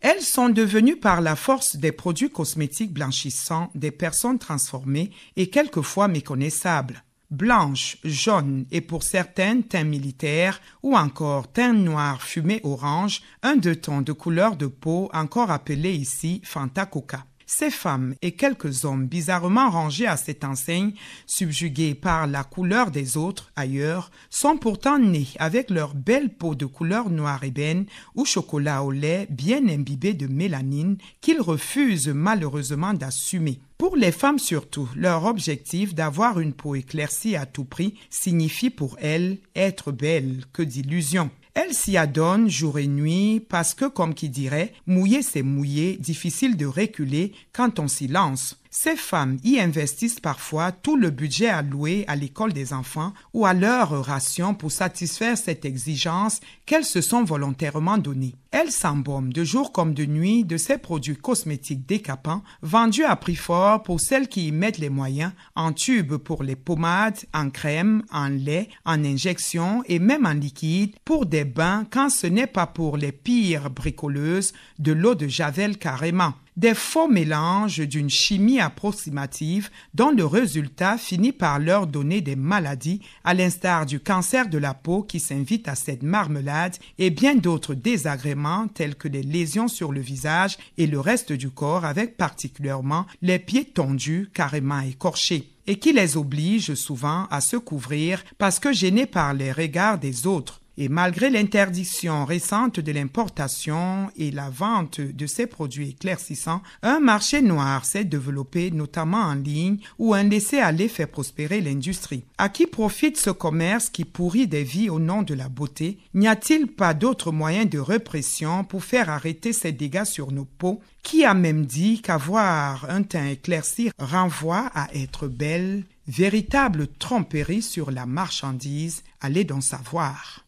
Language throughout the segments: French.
Elles sont devenues par la force des produits cosmétiques blanchissants des personnes transformées et quelquefois méconnaissables. Blanche, jaune et pour certaines teint militaire ou encore teint noir fumé orange, un deux tons de couleur de peau encore appelé ici Fanta Coca. Ces femmes et quelques hommes bizarrement rangés à cette enseigne, subjugués par la couleur des autres ailleurs, sont pourtant nés avec leur belle peau de couleur noire ébène ou chocolat au lait bien imbibée de mélanine qu'ils refusent malheureusement d'assumer. Pour les femmes surtout, leur objectif d'avoir une peau éclaircie à tout prix signifie pour elles être belle, que d'illusions. Elles s'y adonnent jour et nuit parce que, comme qui dirait, mouiller c'est mouiller, difficile de reculer quand on s'y lance. Ces femmes y investissent parfois tout le budget alloué à l'école des enfants ou à leur ration pour satisfaire cette exigence qu'elles se sont volontairement donnée. Elles s'embaument de jour comme de nuit de ces produits cosmétiques décapants vendus à prix fort pour celles qui y mettent les moyens, en tubes pour les pommades, en crème, en lait, en injection et même en liquide pour des bains quand ce n'est pas pour les pires bricoleuses de l'eau de Javel carrément. Des faux mélanges d'une chimie approximative dont le résultat finit par leur donner des maladies à l'instar du cancer de la peau qui s'invite à cette marmelade et bien d'autres désagréments tels que les lésions sur le visage et le reste du corps avec particulièrement les pieds tondus carrément écorchés et qui les oblige souvent à se couvrir parce que gênés par les regards des autres. Et malgré l'interdiction récente de l'importation et la vente de ces produits éclaircissants, un marché noir s'est développé notamment en ligne où un laisser-aller fait prospérer l'industrie. À qui profite ce commerce qui pourrit des vies au nom de la beauté? N'y a-t-il pas d'autres moyens de répression pour faire arrêter ces dégâts sur nos peaux? Qui a même dit qu'avoir un teint éclairci renvoie à être belle? Véritable tromperie sur la marchandise, allez donc savoir.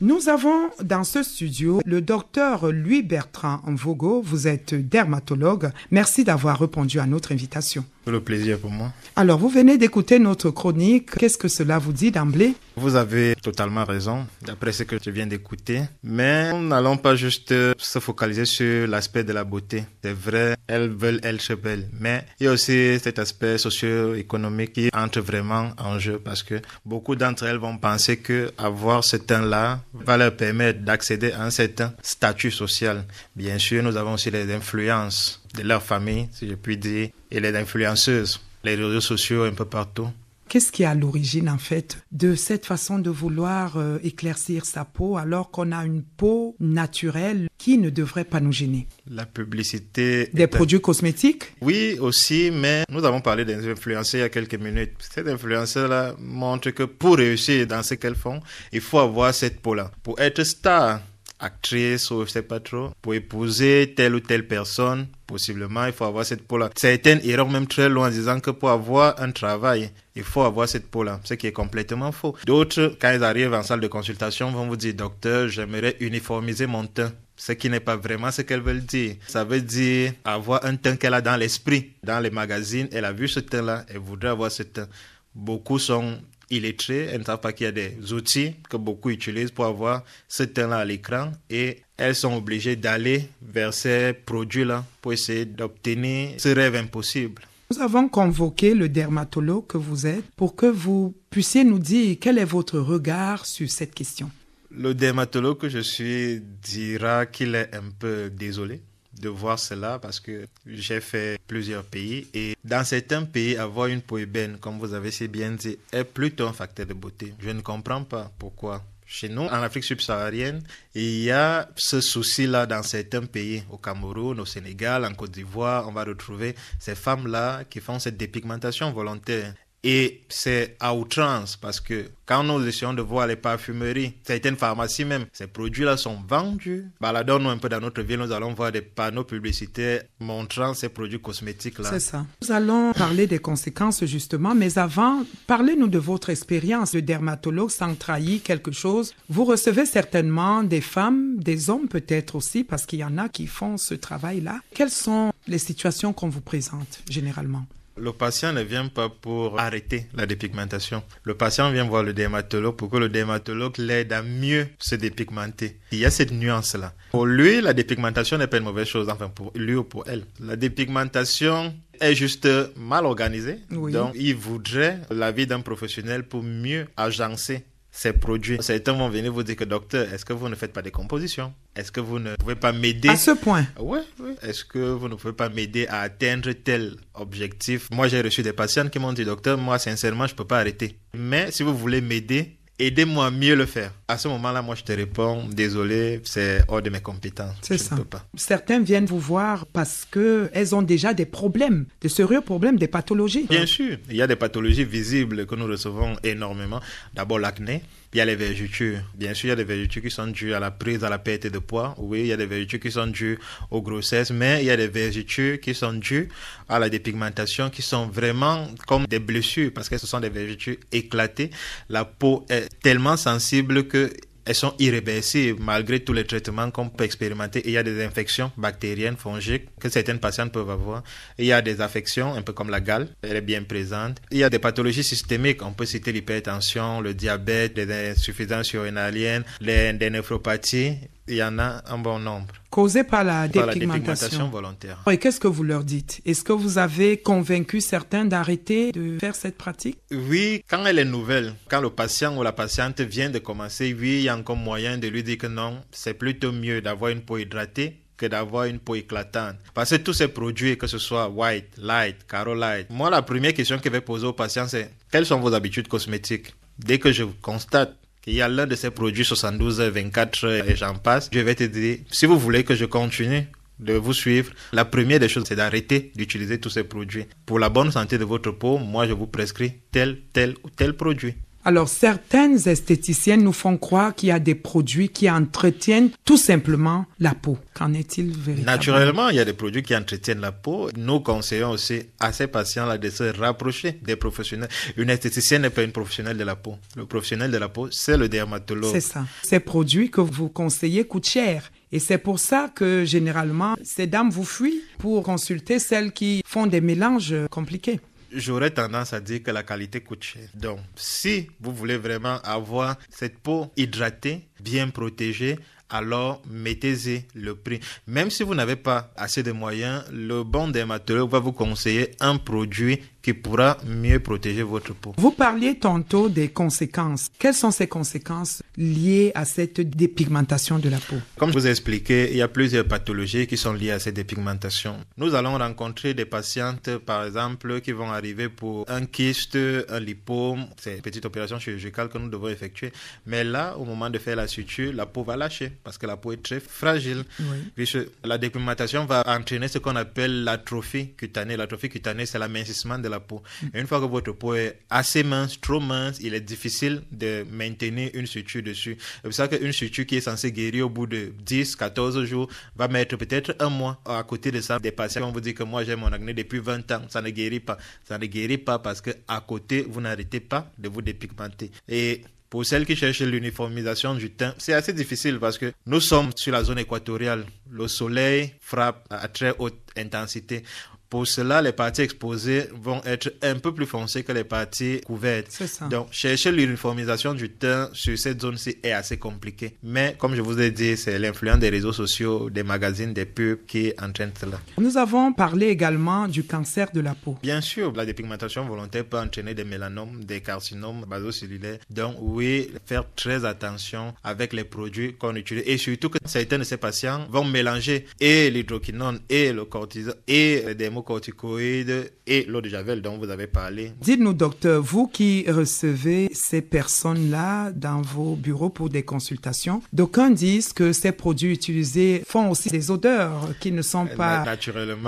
Nous avons dans ce studio le docteur Louis-Bertrand Mvogo. Vous êtes dermatologue. Merci d'avoir répondu à notre invitation. C'est le plaisir pour moi. Alors, vous venez d'écouter notre chronique. Qu'est-ce que cela vous dit d'emblée? Vous avez totalement raison, d'après ce que je viens d'écouter. Mais n'allons pas juste se focaliser sur l'aspect de la beauté. C'est vrai, elles veulent être belles. Mais il y a aussi cet aspect socio-économique qui entre vraiment en jeu parce que beaucoup d'entre elles vont penser que avoir ce teint-là va leur permettre d'accéder à un certain statut social. Bien sûr, nous avons aussi les influences de leur famille, si je puis dire, et les influenceuses, les réseaux sociaux un peu partout. Qu'est-ce qui est à l'origine, en fait, de cette façon de vouloir éclaircir sa peau alors qu'on a une peau naturelle qui ne devrait pas nous gêner? La publicité... Des produits cosmétiques? Oui, aussi, mais nous avons parlé des influenceurs il y a quelques minutes. Ces influenceurs-là montrent que pour réussir dans ce qu'elles font, il faut avoir cette peau-là. Pour être star, actrice ou je sais pas trop, pour épouser telle ou telle personne, possiblement, il faut avoir cette peau-là. Certaines iront même très loin en disant que pour avoir un travail, il faut avoir cette peau-là, ce qui est complètement faux. D'autres, quand ils arrivent en salle de consultation, vont vous dire, docteur, j'aimerais uniformiser mon teint. Ce qui n'est pas vraiment ce qu'elles veulent dire. Ça veut dire avoir un teint qu'elle a dans l'esprit. Dans les magazines, elle a vu ce teint-là, elle voudrait avoir ce teint. Beaucoup sont illettrés, elles ne savent pas qu'il y a des outils que beaucoup utilisent pour avoir ce teint-là à l'écran et elles sont obligées d'aller vers ces produits-là pour essayer d'obtenir ce rêve impossible. Nous avons convoqué le dermatologue que vous êtes pour que vous puissiez nous dire quel est votre regard sur cette question. Le dermatologue que je suis dira qu'il est un peu désolé de voir cela parce que j'ai fait plusieurs pays et dans certains pays, avoir une peau ébène, comme vous avez si bien dit, est plutôt un facteur de beauté. Je ne comprends pas pourquoi. Chez nous, en Afrique subsaharienne, il y a ce souci-là dans certains pays. Au Cameroun, au Sénégal, en Côte d'Ivoire, on va retrouver ces femmes-là qui font cette dépigmentation volontaire. Et c'est à outrance parce que quand nous essayons de voir les parfumeries, certaines pharmacies même, ces produits-là sont vendus. Baladons-nous un peu dans notre ville, nous allons voir des panneaux publicitaires montrant ces produits cosmétiques-là. C'est ça. Nous allons parler des conséquences justement, mais avant, parlez-nous de votre expérience de dermatologue sans trahir quelque chose. Vous recevez certainement des femmes, des hommes peut-être aussi, parce qu'il y en a qui font ce travail-là. Quelles sont les situations qu'on vous présente généralement? Le patient ne vient pas pour arrêter la dépigmentation. Le patient vient voir le dermatologue pour que le dermatologue l'aide à mieux se dépigmenter. Il y a cette nuance-là. Pour lui, la dépigmentation n'est pas une mauvaise chose, enfin pour lui ou pour elle. La dépigmentation est juste mal organisée. Oui. Donc, il voudrait l'avis d'un professionnel pour mieux agencer ces produits. Certains vont venir vous dire que docteur, est-ce que vous ne faites pas des compositions? Est-ce que vous ne pouvez pas m'aider? À ce point? Oui. Est-ce que vous ne pouvez pas m'aider à atteindre tel objectif? Moi, j'ai reçu des patients qui m'ont dit, docteur, moi, sincèrement, je ne peux pas arrêter. Mais si vous voulez m'aider, aidez-moi à mieux le faire. À ce moment-là, moi, je te réponds, désolé, c'est hors de mes compétences. C'est je ça. ne peux pas. Certains viennent vous voir parce qu'elles ont déjà des problèmes, de sérieux problèmes, des pathologies. Bien sûr, il y a des pathologies visibles que nous recevons énormément. D'abord, l'acné. Il y a les vergetures. Bien sûr, il y a des vergetures qui sont dues à la prise, à la perte de poids. Oui, il y a des vergetures qui sont dues aux grossesses, mais il y a des vergetures qui sont dues à la dépigmentation, qui sont vraiment comme des blessures, parce que ce sont des vergetures éclatées. La peau est tellement sensible que elles sont irréversibles malgré tous les traitements qu'on peut expérimenter. Et il y a des infections bactériennes, fongiques que certaines patientes peuvent avoir. Et il y a des affections, un peu comme la gale, elle est bien présente. Il y a des pathologies systémiques, on peut citer l'hypertension, le diabète, les insuffisances urинaliennes, des néphropathies. Il y en a un bon nombre. Causées par la Par la dépigmentation. dépigmentation volontaire. Et qu'est-ce que vous leur dites? Est-ce que vous avez convaincu certains d'arrêter de faire cette pratique? Oui, quand elle est nouvelle, quand le patient ou la patiente vient de commencer, oui, il y a encore moyen de lui dire que non, c'est plutôt mieux d'avoir une peau hydratée que d'avoir une peau éclatante. Parce que tous ces produits, que ce soit White, Light, Caro Light, moi, la première question que je vais poser aux patients, c'est quelles sont vos habitudes cosmétiques? Dès que je constate qu'il y a l'un de ces produits 72 heures, 24 heures et j'en passe, je vais te dire, si vous voulez que je continue de vous suivre, la première des choses, c'est d'arrêter d'utiliser tous ces produits. Pour la bonne santé de votre peau, moi, je vous prescris tel ou tel produit. Alors, certaines esthéticiennes nous font croire qu'il y a des produits qui entretiennent tout simplement la peau. Qu'en est-il véritablement? Naturellement, il y a des produits qui entretiennent la peau. Nous conseillons aussi à ces patients-là de se rapprocher des professionnels. Une esthéticienne n'est pas une professionnelle de la peau. Le professionnel de la peau, c'est le dermatologue. C'est ça. Ces produits que vous conseillez coûtent cher. Et c'est pour ça que, généralement, ces dames vous fuient pour consulter celles qui font des mélanges compliqués. J'aurais tendance à dire que la qualité coûte cher. Donc, si vous voulez vraiment avoir cette peau hydratée, bien protégée, alors mettez-y le prix. Même si vous n'avez pas assez de moyens, le bon dermatologue va vous conseiller un produit qui pourra mieux protéger votre peau. Vous parliez tantôt des conséquences. Quelles sont ces conséquences liées à cette dépigmentation de la peau? Comme je vous ai expliqué, il y a plusieurs pathologies qui sont liées à cette dépigmentation. Nous allons rencontrer des patientes, par exemple, qui vont arriver pour un kyste, un lipome. C'est une petite opération chirurgicale que nous devons effectuer. Mais là, au moment de faire la suture, la peau va lâcher parce que la peau est très fragile. Oui. Puisque la dépigmentation va entraîner ce qu'on appelle l'atrophie cutanée. L'atrophie cutanée, c'est l'amincissement de la peau. Et une fois que votre peau est assez mince, trop mince, il est difficile de maintenir une suture dessus. C'est pour ça qu'une suture qui est censée guérir au bout de 10, 14 jours va mettre peut-être un mois. À côté de ça, des patients vont vous dire que moi j'ai mon acné depuis 20 ans, ça ne guérit pas. Ça ne guérit pas parce que à côté, vous n'arrêtez pas de vous dépigmenter. Et pour celles qui cherchent l'uniformisation du teint, c'est assez difficile parce que nous sommes sur la zone équatoriale. Le soleil frappe à très haute intensité. Pour cela, les parties exposées vont être un peu plus foncées que les parties couvertes. C'est ça. Donc, chercher l'uniformisation du teint sur cette zone-ci est assez compliqué. Mais, comme je vous ai dit, c'est l'influence des réseaux sociaux, des magazines, des pubs qui entraîne cela. Nous avons parlé également du cancer de la peau. Bien sûr, la dépigmentation volontaire peut entraîner des mélanomes, des carcinomes basocellulaires. Donc, oui, faire très attention avec les produits qu'on utilise. Et surtout que certains de ces patients vont mélanger et l'hydroquinone et le cortisone et des corticoïdes et l'eau de javel dont vous avez parlé. Dites-nous, docteur, vous qui recevez ces personnes-là dans vos bureaux pour des consultations, d'aucuns disent que ces produits utilisés font aussi des odeurs qui ne sont pas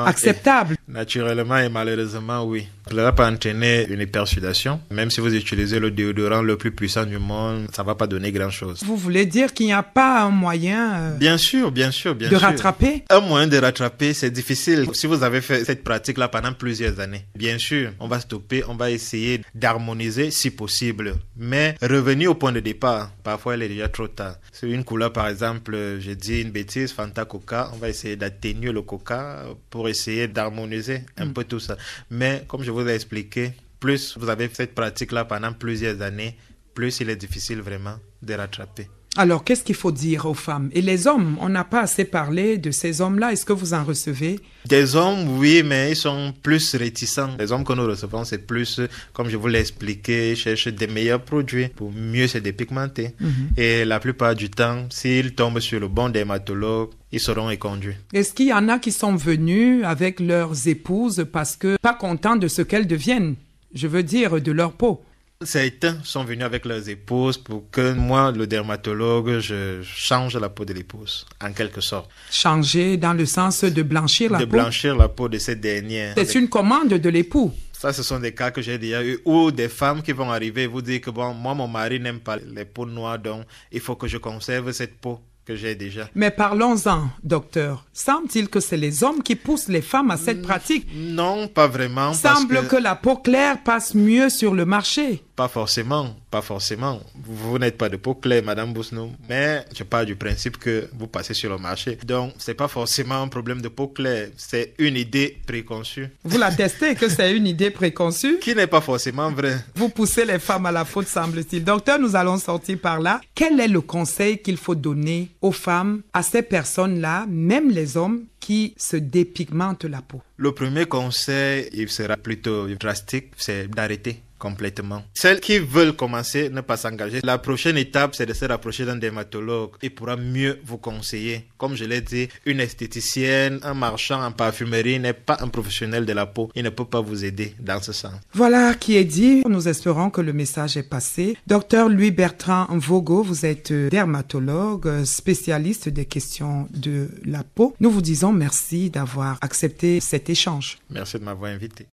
acceptables. Naturellement et malheureusement, oui. Cela peut entraîner une hypersudation. Même si vous utilisez le déodorant le plus puissant du monde, ça ne va pas donner grand-chose. Vous voulez dire qu'il n'y a pas un moyen bien sûr. rattraper? Un moyen de rattraper, c'est difficile. Si vous avez fait cette pratique-là pendant plusieurs années, bien sûr, on va stopper, on va essayer d'harmoniser si possible. Mais revenir au point de départ, parfois il est déjà trop tard. C'est une couleur, par exemple, j'ai dit une bêtise, Fanta Coca, on va essayer d'atténuer le Coca pour essayer d'harmoniser harmoniser un peu tout ça. Mais comme je vous ai expliqué, plus vous avez cette pratique-là pendant plusieurs années, plus il est difficile vraiment de rattraper. Alors, qu'est-ce qu'il faut dire aux femmes? Et les hommes, on n'a pas assez parlé de ces hommes-là. Est-ce que vous en recevez? Des hommes, oui, mais ils sont plus réticents. Les hommes que nous recevons, c'est plus, comme je vous l'ai expliqué, ils cherchent des meilleurs produits pour mieux se dépigmenter. Et la plupart du temps, s'ils tombent sur le bon dermatologue, ils seront éconduits. Est-ce qu'il y en a qui sont venus avec leurs épouses parce que pas contents de ce qu'elles deviennent? Je veux dire, de leur peau. Certains sont venus avec leurs épouses pour que moi, le dermatologue, je change la peau de l'épouse, en quelque sorte. Changer dans le sens de blanchir la peau? De blanchir la peau de cette dernière. C'est une commande de l'époux. Ça, ce sont des cas que j'ai déjà eu, ou des femmes qui vont arriver et vous dire que bon, moi, mon mari n'aime pas les peaux noires, donc il faut que je conserve cette peau que j'ai déjà. Mais parlons-en, docteur. Semble-t-il que c'est les hommes qui poussent les femmes à cette pratique? Non, pas vraiment. Semble que la peau claire passe mieux sur le marché. Pas forcément, pas forcément. Vous n'êtes pas de peau claire, Madame Bousnou. Mais je pars du principe que vous passez sur le marché. Donc, c'est pas forcément un problème de peau claire. C'est une idée préconçue. Vous l'attestez que c'est une idée préconçue? Qui n'est pas forcément vraie. Vous poussez les femmes à la faute, semble-t-il. Docteur, nous allons sortir par là. Quel est le conseil qu'il faut donner aux femmes, à ces personnes-là, même les hommes, qui se dépigmentent la peau? Le premier conseil, il sera plutôt drastique, c'est d'arrêter complètement. Celles qui veulent commencer, ne pas s'engager. La prochaine étape, c'est de se rapprocher d'un dermatologue. Il pourra mieux vous conseiller. Comme je l'ai dit, une esthéticienne, un marchand en parfumerie n'est pas un professionnel de la peau. Il ne peut pas vous aider dans ce sens. Voilà qui est dit. Nous espérons que le message est passé. Docteur Louis-Bertrand Vogo, vous êtes dermatologue, spécialiste des questions de la peau. Nous vous disons merci d'avoir accepté cet échange. Merci de m'avoir invité.